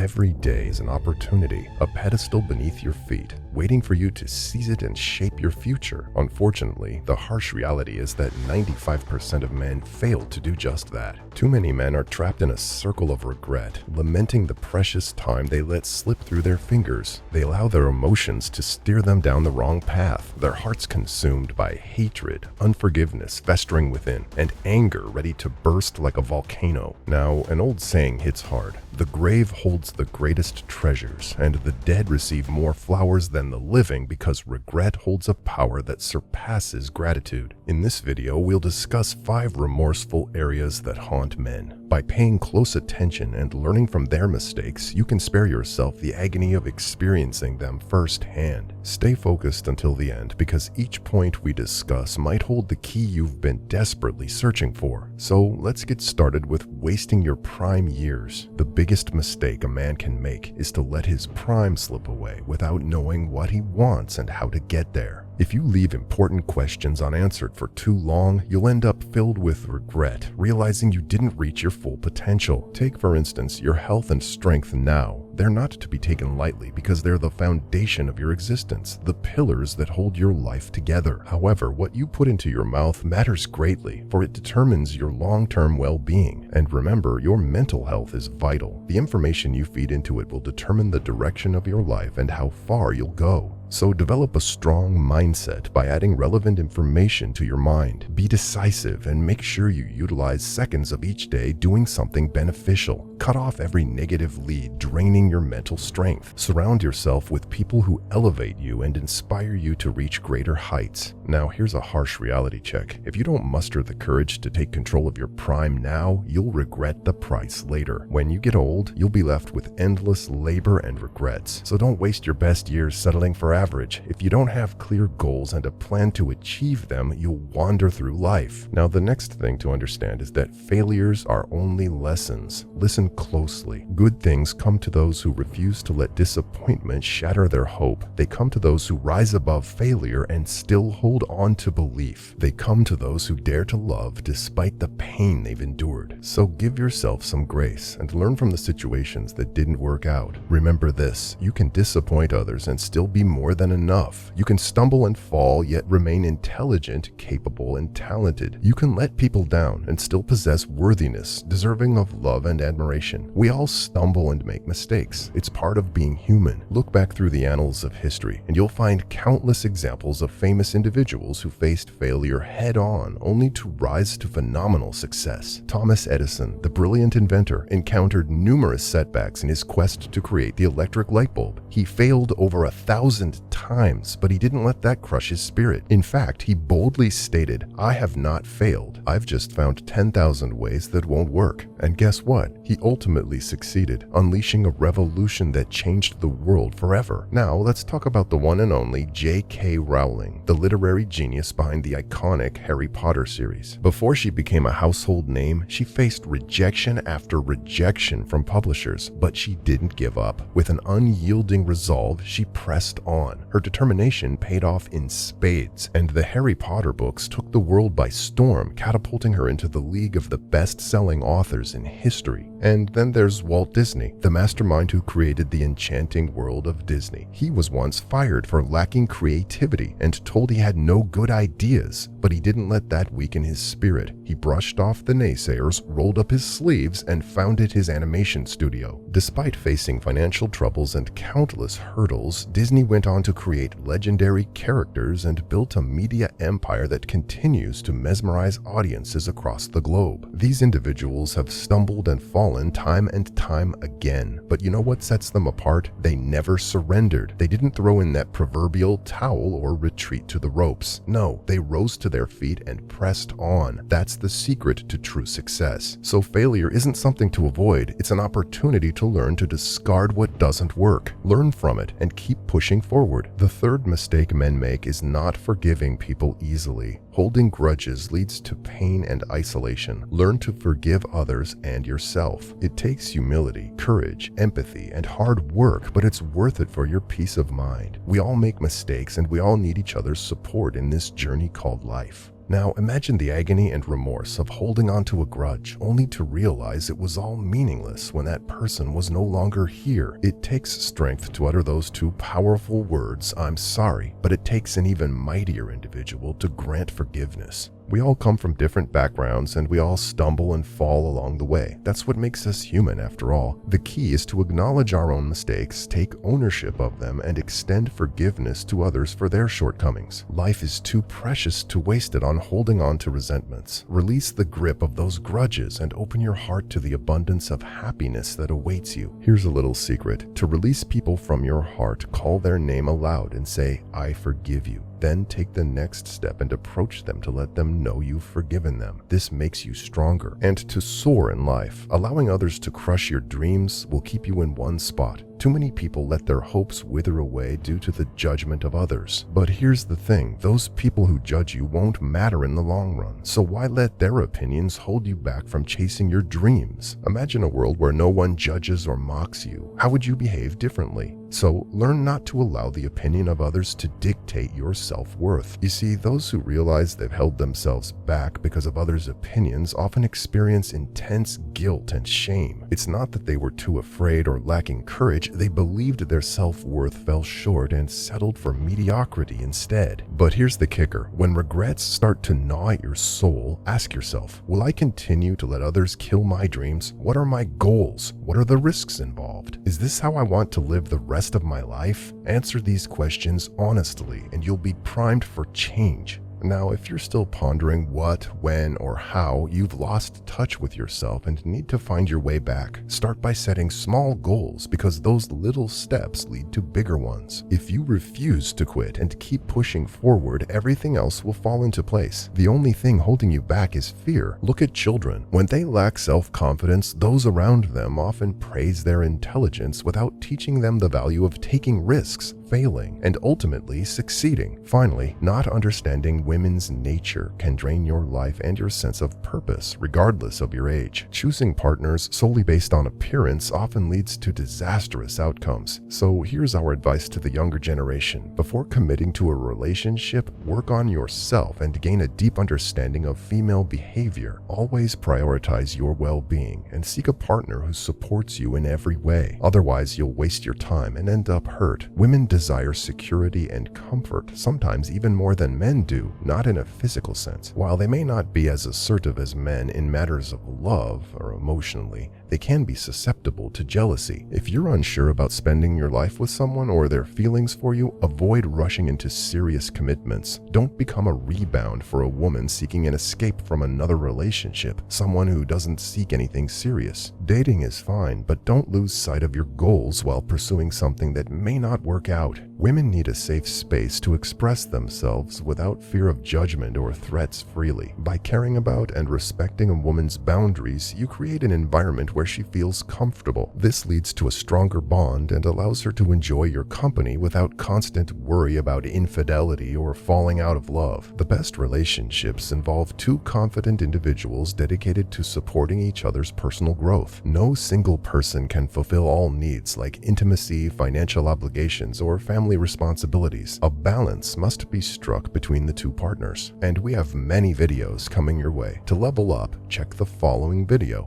Every day is an opportunity, a pedestal beneath your feet, waiting for you to seize it and shape your future. Unfortunately, the harsh reality is that 95% of men fail to do just that. Too many men are trapped in a circle of regret, lamenting the precious time they let slip through their fingers. They allow their emotions to steer them down the wrong path, their hearts consumed by hatred, unforgiveness festering within, and anger ready to burst like a volcano. Now, an old saying hits hard. The grave holds the greatest treasures, and the dead receive more flowers than the living because regret holds a power that surpasses gratitude. In this video, we'll discuss 5 remorseful areas that haunt men. By paying close attention and learning from their mistakes, you can spare yourself the agony of experiencing them firsthand. Stay focused until the end, because each point we discuss might hold the key you've been desperately searching for. So let's get started with wasting your prime years. The biggest mistake a man can make is to let his prime slip away without knowing what he wants and how to get there. If you leave important questions unanswered for too long, you'll end up filled with regret, realizing you didn't reach your full potential. Take, for instance, your health and strength now. They're not to be taken lightly because they're the foundation of your existence, the pillars that hold your life together. However, what you put into your mouth matters greatly, for it determines your long-term well-being. And remember, your mental health is vital. The information you feed into it will determine the direction of your life and how far you'll go. So develop a strong mindset by adding relevant information to your mind. Be decisive and make sure you utilize seconds of each day doing something beneficial. Cut off every negative lead draining your mental strength. Surround yourself with people who elevate you and inspire you to reach greater heights. Now, here's a harsh reality check. If you don't muster the courage to take control of your prime now, you'll regret the price later. When you get old, you'll be left with endless labor and regrets. So don't waste your best years settling for average. If you don't have clear goals and a plan to achieve them, you'll wander through life. Now, the next thing to understand is that failures are only lessons. Listen closely. Good things come to those who refuse to let disappointment shatter their hope. They come to those who rise above failure and still hold on to belief. They come to those who dare to love despite the pain they've endured. So give yourself some grace and learn from the situations that didn't work out. Remember this: you can disappoint others and still be more than enough. You can stumble and fall, yet remain intelligent, capable, and talented. You can let people down and still possess worthiness, deserving of love and admiration. We all stumble and make mistakes. It's part of being human. Look back through the annals of history, and you'll find countless examples of famous individuals who faced failure head-on, only to rise to phenomenal success. Thomas Edison, the brilliant inventor, encountered numerous setbacks in his quest to create the electric light bulb. He failed over 1,000 times, but he didn't let that crush his spirit. In fact, he boldly stated, "I have not failed. I've just found 10,000 ways that won't work." And guess what? He ultimately succeeded, unleashing a revolution that changed the world forever. Now, let's talk about the one and only J.K. Rowling, the literary genius behind the iconic Harry Potter series. Before she became a household name, she faced rejection after rejection from publishers, but she didn't give up. With an unyielding resolve, she pressed on. Her determination paid off in spades, and the Harry Potter books took the world by storm, catapulting her into the league of the best-selling authors in history. And then there's Walt Disney, the mastermind who created the enchanting world of Disney. He was once fired for lacking creativity and told he had no good ideas, but he didn't let that weaken his spirit. He brushed off the naysayers, rolled up his sleeves, and founded his animation studio. Despite facing financial troubles and countless hurdles, Disney went on to create legendary characters and built a media empire that continues to mesmerize audiences across the globe. These individuals have stumbled and fallen time and time again, but you know what sets them apart? They never surrendered. They didn't throw in that proverbial towel or retreat to the ropes. No, they rose to their feet and pressed on. That's the secret to true success. So failure isn't something to avoid, it's an opportunity to learn to discard what doesn't work. Learn from it and keep pushing forward. The third mistake men make is not forgiving people easily. Holding grudges leads to pain and isolation. Learn to forgive others and yourself. It takes humility, courage, empathy, and hard work, but it's worth it for your peace of mind. We all make mistakes, and we all need each other's support in this journey called life. Now imagine the agony and remorse of holding on to a grudge only to realize it was all meaningless when that person was no longer here. It takes strength to utter those two powerful words, "I'm sorry," but it takes an even mightier individual to grant forgiveness. We all come from different backgrounds and we all stumble and fall along the way. That's what makes us human after all. The key is to acknowledge our own mistakes, take ownership of them, and extend forgiveness to others for their shortcomings. Life is too precious to waste it on holding on to resentments. Release the grip of those grudges and open your heart to the abundance of happiness that awaits you. Here's a little secret. To release people from your heart, call their name aloud and say, "I forgive you." Then take the next step and approach them to let them know you've forgiven them. This makes you stronger. And to soar in life, allowing others to crush your dreams will keep you in one spot. Too many people let their hopes wither away due to the judgment of others. But here's the thing, those people who judge you won't matter in the long run, so why let their opinions hold you back from chasing your dreams? Imagine a world where no one judges or mocks you. How would you behave differently? So learn not to allow the opinion of others to dictate your self-worth. You see, those who realize they've held themselves back because of others' opinions often experience intense guilt and shame. It's not that they were too afraid or lacking courage, they believed their self-worth fell short and settled for mediocrity instead. But here's the kicker. When regrets start to gnaw at your soul, ask yourself, will I continue to let others kill my dreams? What are my goals? What are the risks involved? Is this how I want to live the rest of my life? Answer these questions honestly, and you'll be primed for change. Now, if you're still pondering what, when, or how you've lost touch with yourself and need to find your way back, start by setting small goals because those little steps lead to bigger ones. If you refuse to quit and keep pushing forward, everything else will fall into place. The only thing holding you back is fear. Look at children. When they lack self-confidence, those around them often praise their intelligence without teaching them the value of taking risks, failing, and ultimately succeeding. Finally, not understanding women's nature can drain your life and your sense of purpose, regardless of your age. Choosing partners solely based on appearance often leads to disastrous outcomes. So here's our advice to the younger generation. Before committing to a relationship, work on yourself and gain a deep understanding of female behavior. Always prioritize your well-being and seek a partner who supports you in every way. Otherwise, you'll waste your time and end up hurt. Women desire security and comfort, sometimes even more than men do, not in a physical sense. While they may not be as assertive as men in matters of love or emotionally, they can be susceptible to jealousy. If you're unsure about spending your life with someone or their feelings for you, avoid rushing into serious commitments. Don't become a rebound for a woman seeking an escape from another relationship, someone who doesn't seek anything serious. Dating is fine, but don't lose sight of your goals while pursuing something that may not work out. Women need a safe space to express themselves without fear of judgment or threats freely. By caring about and respecting a woman's boundaries, you create an environment where she feels comfortable. This leads to a stronger bond and allows her to enjoy your company without constant worry about infidelity or falling out of love. The best relationships involve two confident individuals dedicated to supporting each other's personal growth. No single person can fulfill all needs like intimacy, financial obligations, or family responsibilities. A balance must be struck between the two partners. And we have many videos coming your way. To level up, check the following video.